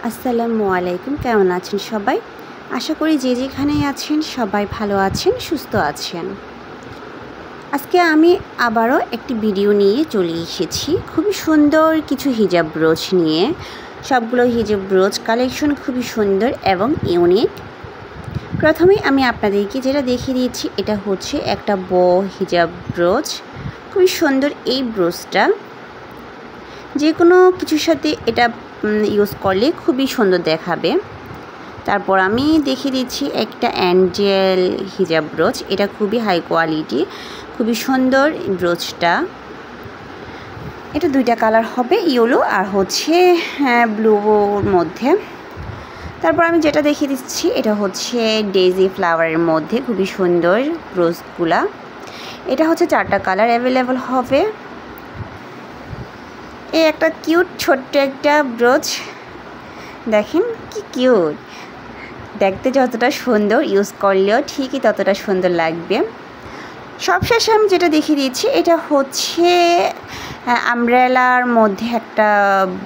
আসসালামু আলাইকুম। কেমন আছেন সবাই? আশা করি যে যেখানেই আছেন সবাই ভালো আছেন, সুস্থ আছেন। আজকে আমি আবারও একটি ভিডিও নিয়ে চলে এসেছি খুবই সুন্দর কিছু হিজাব ব্রোচ নিয়ে। সবগুলো হিজাব ব্রোচ কালেকশন খুবই সুন্দর এবং ইউনিক। প্রথমেই আমি আপনাদেরকে যেটা দেখিয়ে দিয়েছি এটা হচ্ছে একটা হিজাব ব্রোচ। খুবই সুন্দর এই ব্রোচটা, যে কোনো কিছুর সাথে এটা ইউজ করলে খুবই সুন্দর দেখাবে। তারপর আমি দেখিয়ে দিচ্ছি একটা অ্যাঞ্জেল হিজাব ব্রোচ। এটা খুবই হাই কোয়ালিটি, খুবই সুন্দর ব্রোচটা। এটা দুইটা কালার হবে, ইয়েলো আর হচ্ছে ব্লুর মধ্যে। তারপর আমি যেটা দেখিয়ে দিচ্ছি এটা হচ্ছে ডেজি ফ্লাওয়ারের মধ্যে খুবই সুন্দর ব্রোচগুলা। এটা হচ্ছে 4টা কালার অ্যাভেলেবল হবে। এই একটা কিউট ছোট্ট একটা ব্রোচ, দেখেন কি কিউট, দেখতে যতটা সুন্দর ইউজ করলেও ঠিকই ততটা সুন্দর লাগবে। সবশেষে আমি যেটা দেখিয়ে দিয়েছি এটা হচ্ছে আমব্রেলার মধ্যে একটা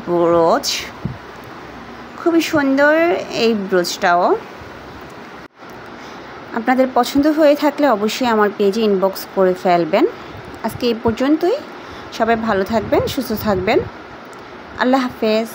ব্রোচ, খুবই সুন্দর এই ব্রোচটাও। আপনাদের পছন্দ হয়ে থাকলে অবশ্যই আমার পেজে ইনবক্স করে ফেলবেন। আজকে এই পর্যন্তই। সবাই ভালো থাকবেন, সুস্থ থাকবেন। আল্লাহ হাফেজ।